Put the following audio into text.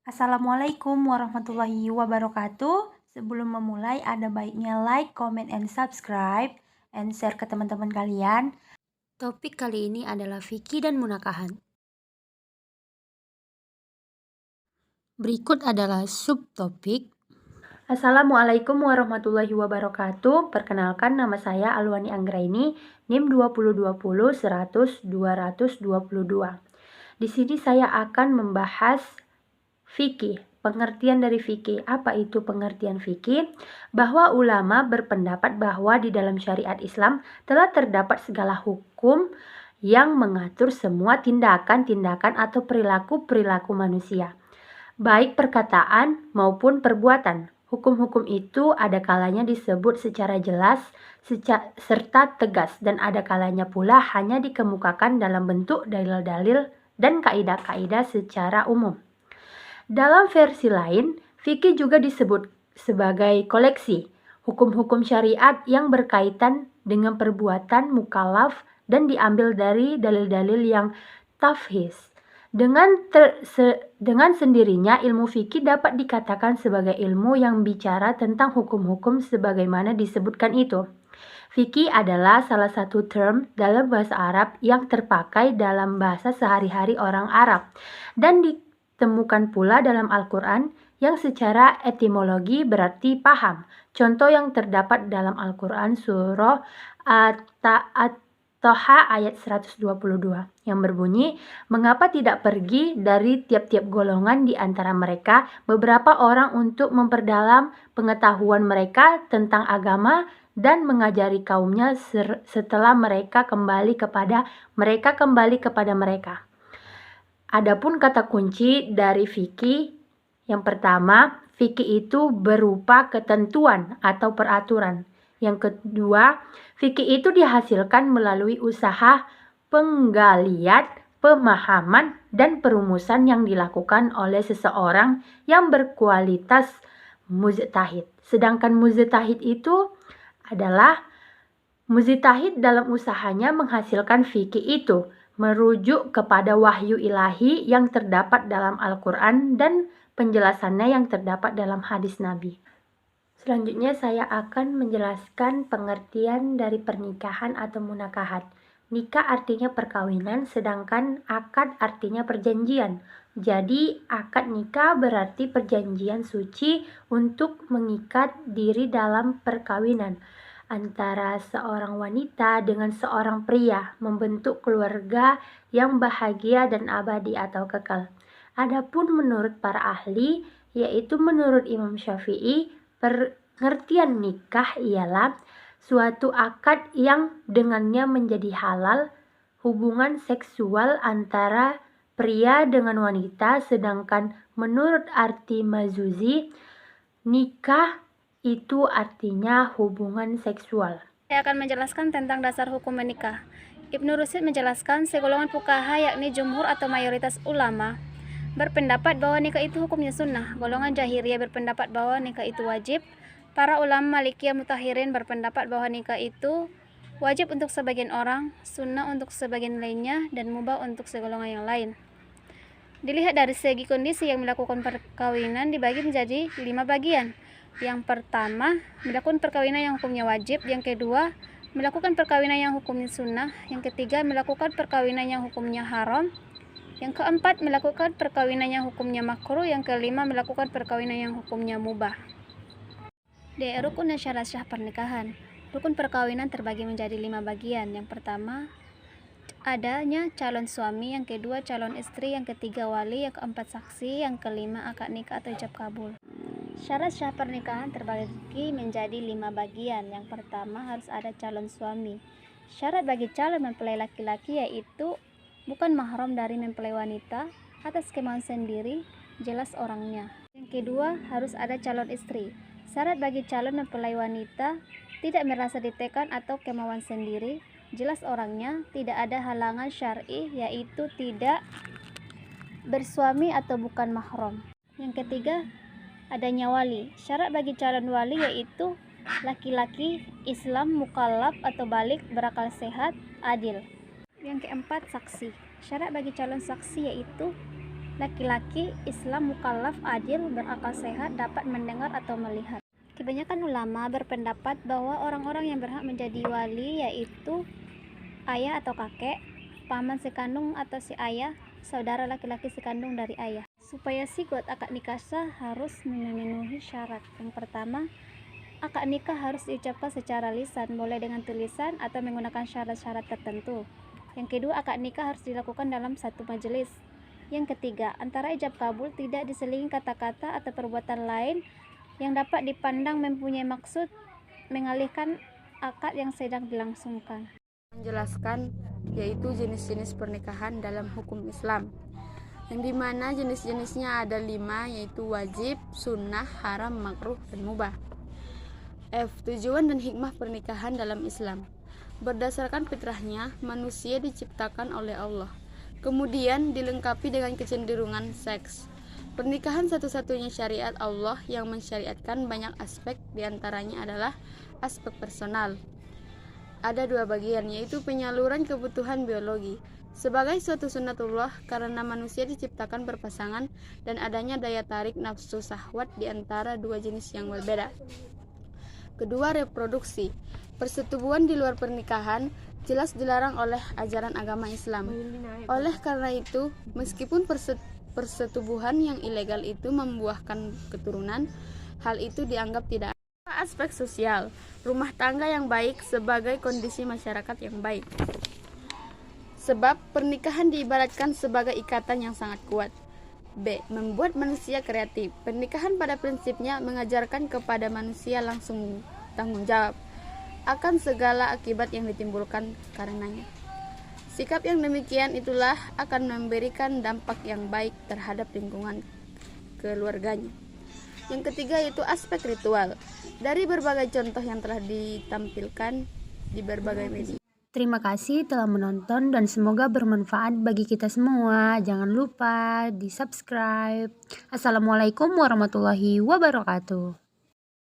Assalamualaikum warahmatullahi wabarakatuh. Sebelum memulai, ada baiknya like, comment, and subscribe, and share ke teman-teman kalian. Topik kali ini adalah fikih dan munakahan. Berikut adalah subtopik. Assalamualaikum warahmatullahi wabarakatuh. Perkenalkan, nama saya Alwani Anggraini, NIM 2020 100 222. Di sini saya akan membahas fikih. Pengertian dari fikih. Apa itu pengertian fikih? Bahwa ulama berpendapat bahwa di dalam syariat Islam telah terdapat segala hukum yang mengatur semua tindakan-tindakan atau perilaku-perilaku manusia, baik perkataan maupun perbuatan. Hukum-hukum itu ada kalanya disebut secara jelas serta tegas, dan ada kalanya pula hanya dikemukakan dalam bentuk dalil-dalil dan kaidah-kaidah secara umum. Dalam versi lain, fikih juga disebut sebagai koleksi hukum-hukum syariat yang berkaitan dengan perbuatan mukallaf dan diambil dari dalil-dalil yang tafhis. Dengan sendirinya, ilmu fikih dapat dikatakan sebagai ilmu yang bicara tentang hukum-hukum sebagaimana disebutkan itu. Fikih adalah salah satu term dalam bahasa Arab yang terpakai dalam bahasa sehari-hari orang Arab dan ditemukan pula dalam Al-Quran yang secara etimologi berarti paham. Contoh yang terdapat dalam Al-Quran surah Toha ayat 122 yang berbunyi, mengapa tidak pergi dari tiap-tiap golongan di antara mereka beberapa orang untuk memperdalam pengetahuan mereka tentang agama dan mengajari kaumnya setelah mereka kembali kepada mereka. Adapun kata kunci dari fikih, yang pertama, fikih itu berupa ketentuan atau peraturan. Yang kedua, fikih itu dihasilkan melalui usaha penggalian, pemahaman, dan perumusan yang dilakukan oleh seseorang yang berkualitas mujtahid. Sedangkan mujtahid itu adalah mujtahid dalam usahanya menghasilkan fikih itu merujuk kepada wahyu ilahi yang terdapat dalam Al-Quran dan penjelasannya yang terdapat dalam hadis Nabi. Selanjutnya saya akan menjelaskan pengertian dari pernikahan atau munakahat. Nikah artinya perkawinan, sedangkan akad artinya perjanjian. Jadi akad nikah berarti perjanjian suci untuk mengikat diri dalam perkawinan antara seorang wanita dengan seorang pria, membentuk keluarga yang bahagia dan abadi atau kekal. Adapun menurut para ahli, yaitu menurut Imam Syafi'i, pengertian nikah ialah suatu akad yang dengannya menjadi halal hubungan seksual antara pria dengan wanita, sedangkan menurut arti Mazuzi, nikah itu artinya hubungan seksual. Saya akan menjelaskan tentang dasar hukum menikah. Ibnu Rushd menjelaskan segolongan fuqaha yakni jumhur atau mayoritas ulama berpendapat bahwa nikah itu hukumnya sunnah. Golongan Jahiriyah berpendapat bahwa nikah itu wajib. Para ulama Malikiyah Mutahirin berpendapat bahwa nikah itu wajib untuk sebagian orang, sunnah untuk sebagian lainnya, dan mubah untuk segolongan yang lain. Dilihat dari segi kondisi yang melakukan perkawinan dibagi menjadi 5 bagian. Yang pertama, melakukan perkawinan yang hukumnya wajib. Yang kedua, melakukan perkawinan yang hukumnya sunnah. Yang ketiga, melakukan perkawinan yang hukumnya haram. Yang keempat, melakukan perkawinan yang hukumnya makruh. Yang kelima, melakukan perkawinan yang hukumnya mubah. Rukun dan syarat sah pernikahan. Rukun perkawinan terbagi menjadi 5 bagian. Yang pertama, adanya calon suami. Yang kedua, calon istri. Yang ketiga, wali. Yang keempat, saksi. Yang kelima, akad nikah atau ijab kabul. Syarat sah pernikahan terbagi menjadi 5 bagian. Yang pertama, harus ada calon suami. Syarat bagi calon mempelai laki-laki yaitu bukan mahram dari mempelai wanita, atas kemauan sendiri, jelas orangnya. Yang kedua, harus ada calon istri. Syarat bagi calon mempelai wanita, tidak merasa ditekan atau kemauan sendiri, jelas orangnya, tidak ada halangan syar'i yaitu tidak bersuami atau bukan mahram. Yang ketiga, adanya wali. Syarat bagi calon wali yaitu laki-laki Islam, mukallaf atau balik, berakal sehat, adil. Yang keempat, saksi. Syarat bagi calon saksi yaitu Laki-laki Islam mukallaf, adil, berakal sehat, dapat mendengar atau melihat. Kebanyakan ulama berpendapat bahwa orang-orang yang berhak menjadi wali yaitu ayah atau kakek, paman sekandung atau si ayah, saudara laki-laki sekandung dari ayah. Supaya sigot akad nikah sah harus memenuhi syarat. Yang pertama, akad nikah harus diucapkan secara lisan, boleh dengan tulisan atau menggunakan syarat-syarat tertentu. Yang kedua, akad nikah harus dilakukan dalam satu majelis. Yang ketiga, antara ijab kabul tidak diselingi kata-kata atau perbuatan lain yang dapat dipandang mempunyai maksud mengalihkan akad yang sedang dilangsungkan. Menjelaskan yaitu jenis-jenis pernikahan dalam hukum Islam, yang dimana jenis-jenisnya ada 5, yaitu wajib, sunnah, haram, makruh, dan mubah. Tujuan dan hikmah pernikahan dalam Islam. Berdasarkan fitrahnya, manusia diciptakan oleh Allah, kemudian dilengkapi dengan kecenderungan seks. Pernikahan satu-satunya syariat Allah yang mensyariatkan banyak aspek, diantaranya adalah aspek personal. Ada 2 bagian, yaitu penyaluran kebutuhan biologi sebagai suatu sunnatullah karena manusia diciptakan berpasangan dan adanya daya tarik nafsu syahwat di antara 2 jenis yang berbeda. Kedua, reproduksi. Persetubuhan di luar pernikahan jelas dilarang oleh ajaran agama Islam. Oleh karena itu, meskipun persetubuhan yang ilegal itu membuahkan keturunan, hal itu dianggap tidak. Aspek sosial, rumah tangga yang baik sebagai kondisi masyarakat yang baik. Sebab pernikahan diibaratkan sebagai ikatan yang sangat kuat. B. Membuat manusia kreatif. Pernikahan pada prinsipnya mengajarkan kepada manusia langsung tanggung jawab akan segala akibat yang ditimbulkan karenanya. Sikap yang demikian itulah akan memberikan dampak yang baik terhadap lingkungan keluarganya. Yang ketiga yaitu aspek ritual. Dari berbagai contoh yang telah ditampilkan di berbagai media. Terima kasih telah menonton dan semoga bermanfaat bagi kita semua. Jangan lupa di subscribe. Assalamualaikum warahmatullahi wabarakatuh.